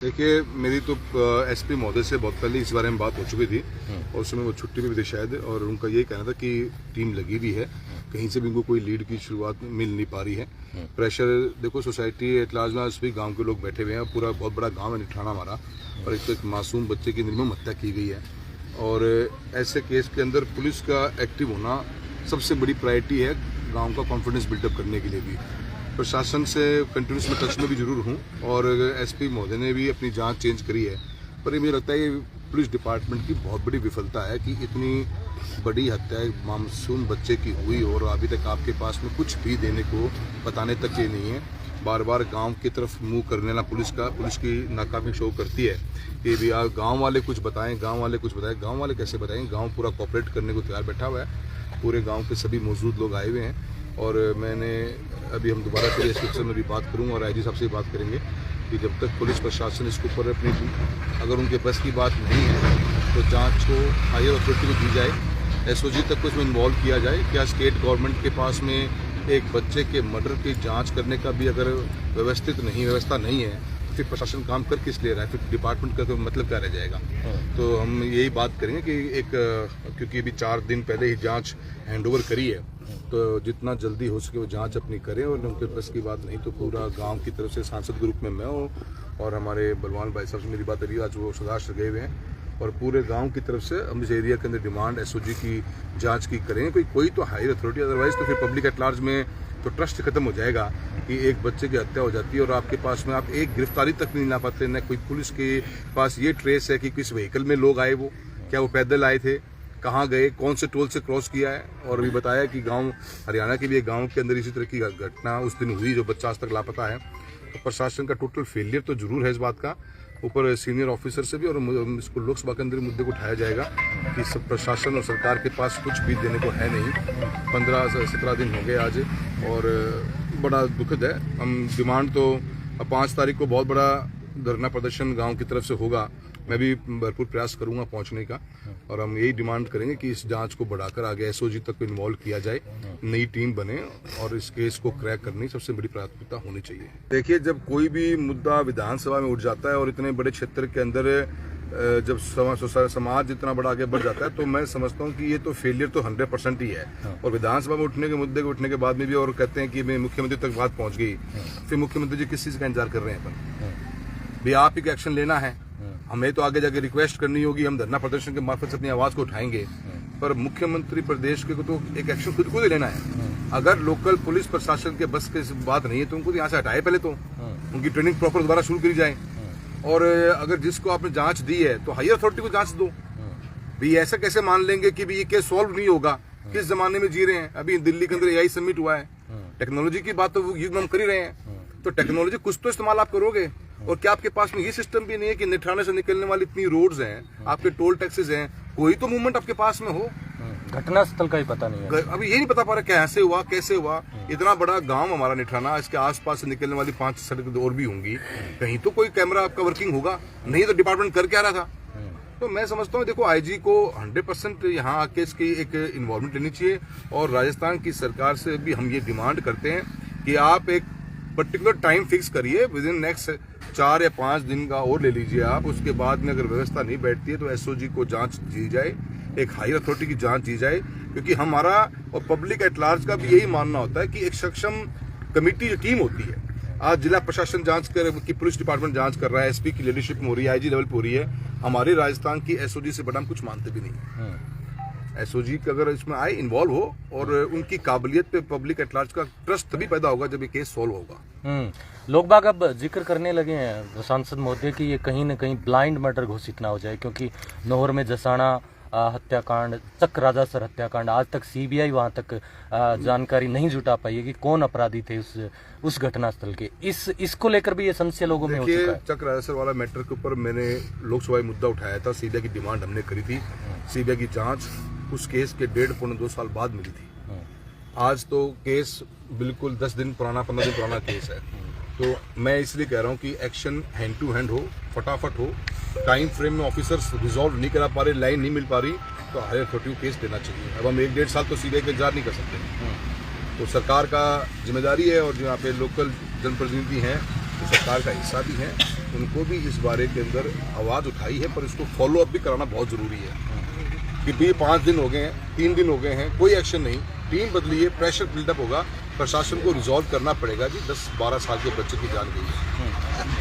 देखिए, मेरी तो एसपी महोदय से बहुत पहले इस बारे में बात हो चुकी थी और उस समय वो छुट्टी पे भी थे शायद, और उनका यही कहना था कि टीम लगी भी है, कहीं से भी उनको कोई लीड की शुरुआत मिल नहीं पा रही है। प्रेशर देखो, सोसाइटी एट लार्ज में सभी गांव के लोग बैठे हुए हैं, पूरा बहुत बड़ा गांव है निठाना हमारा, और एक मासूम बच्चे की निर्मम हत्या की गई है। और ऐसे केस के अंदर पुलिस का एक्टिव होना सबसे बड़ी प्रायोरिटी है, गाँव का कॉन्फिडेंस बिल्डअप करने के लिए भी। प्रशासन से कंटिन्यूस में टच में भी जरूर हूँ, और एसपी महोदय ने भी अपनी जांच चेंज करी है, पर ये मुझे लगता है ये पुलिस डिपार्टमेंट की बहुत बड़ी विफलता है कि इतनी बड़ी हत्या एक मासूम बच्चे की हुई और अभी तक आपके पास में कुछ भी देने को बताने तक ये नहीं है। बार बार गांव की तरफ मुंह करने ना पुलिस की नाकामी शो करती है कि भी गाँव वाले कुछ बताएं, गाँव वाले कुछ बताएं। गाँव वाले कैसे बताएं? गाँव पूरा कॉपरेट करने को तैयार बैठा हुआ है, पूरे गाँव के सभी मौजूद लोग आए हुए हैं। और मैंने अभी हम दोबारा फिर इस विषय में भी बात करूँगा और आईजी साहब से भी बात करेंगे कि जब तक पुलिस प्रशासन इसके ऊपर अपनी, अगर उनके बस की बात नहीं है तो जांच को हायर अथॉरिटी को दी जाए, एसओजी तक को इसमें इन्वॉल्व किया जाए। क्या स्टेट गवर्नमेंट के पास में एक बच्चे के मर्डर की जांच करने का भी अगर व्यवस्था नहीं है तो फिर प्रशासन काम कर किस ले रहा है? फिर डिपार्टमेंट का तो मतलब क्या रह जाएगा? तो हम यही बात करेंगे कि क्योंकि अभी 4 दिन पहले ही जांच हैंडओवर करी है, तो जितना जल्दी हो सके वो जांच अपनी करें, और उनके बस की बात नहीं तो पूरा गांव की तरफ से सांसद ग्रुप में मैं हूँ और हमारे बलवान भाई साहब से मेरी बात अभी आज वो सदाश गए हुए हैं, और पूरे गांव की तरफ से हम इस एरिया के अंदर डिमांड एसओजी की जांच की करें, कोई तो हायर अथॉरिटी, अदरवाइज तो फिर पब्लिक एट लार्ज में तो ट्रस्ट खत्म हो जाएगा कि एक बच्चे की हत्या हो जाती है और आपके पास में आप एक गिरफ्तारी तक नहीं ला पाते, न कोई पुलिस के पास ये ट्रेस है कि किस व्हीकल में लोग आए, वो क्या वो पैदल आए थे, कहाँ गए, कौन से टोल से क्रॉस किया है। और अभी बताया कि गांव हरियाणा के भी एक गांव के अंदर इसी तरह की घटना उस दिन हुई जो बच्चा आज तक लापता है। तो प्रशासन का टोटल फेलियर तो जरूर है इस बात का, ऊपर सीनियर ऑफिसर से भी, और इसको लोकसभा के अंदर मुद्दे को उठाया जाएगा कि सब प्रशासन और सरकार के पास कुछ भी देने को है नहीं। 15-17 दिन हो गए आज, और बड़ा दुखद है। हम डिमांड तो 5 तारीख को बहुत बड़ा धरना प्रदर्शन गांव की तरफ से होगा, मैं भी भरपूर प्रयास करूंगा पहुंचने का, और हम यही डिमांड करेंगे कि इस जांच को बढ़ाकर आगे एसओजी तक को इन्वॉल्व किया जाए, नई टीम बने और इस केस को क्रैक करनी सबसे बड़ी प्राथमिकता होनी चाहिए। देखिए, जब कोई भी मुद्दा विधानसभा में उठ जाता है और इतने बड़े क्षेत्र के अंदर जब समाज इतना बड़ा आगे बढ़ जाता है, तो मैं समझता हूँ कि ये तो फेलियर तो 100% ही है। और विधानसभा में उठने के मुद्दे को उठने के बाद में भी और कहते हैं कि मुख्यमंत्री तक बात पहुंच गई, फिर मुख्यमंत्री जी किस चीज का इंतजार कर रहे हैं? अपन भी आप ही का एक्शन लेना है, हमें तो आगे जाके रिक्वेस्ट करनी होगी, हम धरना प्रदर्शन के मार्फत से अपनी आवाज को उठाएंगे, पर मुख्यमंत्री प्रदेश के को तो एक एक्शन खुद को ही लेना है। अगर लोकल पुलिस प्रशासन के बस की बात नहीं है तो उनको यहाँ से हटाए, पहले तो उनकी ट्रेनिंग प्रॉपर दोबारा शुरू करी जाए, और अगर जिसको आपने जांच दी है तो हायर अथॉरिटी को जांच दो। भी ऐसा कैसे मान लेंगे कि भी ये केस सॉल्व नहीं होगा? किस जमाने में जी रहे हैं? अभी दिल्ली के अंदर एआई समिट हुआ है, टेक्नोलॉजी की बात तो हम कर ही रहे हैं, तो टेक्नोलॉजी कुछ तो इस्तेमाल आप करोगे। और क्या आपके पास में ये सिस्टम भी नहीं है कि निठाने से निकलने वाली इतनी रोड्स हैं, आपके टोल टैक्सेस हैं, कोई तो मूवमेंट आपके पास में हो? घटना स्थल का ही पता नहीं है, अभी ये नहीं पता पा रहा कैसे हुआ, कैसे हुआ। इतना बड़ा गांव हमारा निठाना, इसके आसपास से निकलने वाली 5 सड़क और भी होंगी, कहीं तो कोई कैमरा आपका वर्किंग होगा, नहीं तो डिपार्टमेंट कर क्या रहा था? तो मैं समझता हूँ, देखो, आईजी को 100% यहाँ आके इसकी एक इन्वॉल्वमेंट लेनी चाहिए, और राजस्थान की सरकार से भी हम ये डिमांड करते हैं कि आप एक पर्टिकुलर टाइम फिक्स करिए, विद इन नेक्स्ट 4 या 5 दिन का और ले लीजिए आप। उसके बाद में अगर व्यवस्था नहीं बैठती है तो एसओजी को जांच दी जाए, एक हायर अथॉरिटी की जांच दी जाए, क्योंकि हमारा और पब्लिक एट लार्ज का भी यही मानना होता है कि एक सक्षम कमेटी जो टीम होती है, आज जिला प्रशासन जांच कर की, पुलिस डिपार्टमेंट जांच कर रहा है, एसपी की लीडरशिप में हो रही है, आईजी लेवल पे हो रही है, हमारे राजस्थान की एसओजी से बड़ा हम कुछ मानते भी नहीं। एसओजी का अगर इसमें आए, इन्वॉल्व हो, और उनकी काबिलियत पे पब्लिक एट लार्ज का ट्रस्ट तभी पैदा होगा जब ये केस सॉल्व होगा। लोग बाग अब जिक्र करने लगे हैं सांसद महोदय की ये कहीं न कहीं ब्लाइंड मर्डर घोषित ना हो जाए, क्योंकि नौहर में जसाना हत्याकांड, चक राजासर हत्याकांड, आज तक सीबीआई वहां तक जानकारी नहीं जुटा पाई है कि कौन अपराधी थे उस घटनास्थल के। इसको लेकर भी ये संशय लोगों में हो चुका है। चक राजासर वाला मैटर के ऊपर मैंने लोकसभा में मुद्दा उठाया था, सीबीआई की डिमांड हमने करी थी, सीबीआई की जांच उस केस के 1.5-2 साल बाद मिली थी। आज तो केस बिल्कुल 10 दिन पुराना, 15 दिन पुराना केस है। तो मैं इसलिए कह रहा हूँ कि एक्शन हैंड टू हैंड हो, फटाफट हो, टाइम फ्रेम में ऑफिसर्स रिजॉल्व नहीं करा पा रहे, लाइन नहीं मिल पा रही, तो हायर अथॉरिटी को केस देना चाहिए। अब हम 1-1.5 साल तो सीबीआई का इंतजार नहीं कर सकते, तो सरकार का जिम्मेदारी है, और जो यहाँ पे लोकल जनप्रतिनिधि हैं जो सरकार का हिस्सा भी हैं, उनको भी इस बारे के अंदर आवाज़ उठाई है, पर इसको फॉलो अप भी कराना बहुत ज़रूरी है कि भाई 5 दिन हो गए हैं, 3 दिन हो गए हैं, कोई एक्शन नहीं, टीम बदली है, प्रेशर बिल्डअप होगा, प्रशासन को रिजॉल्व करना पड़ेगा जी। 10-12 साल के बच्चे की जान गई है।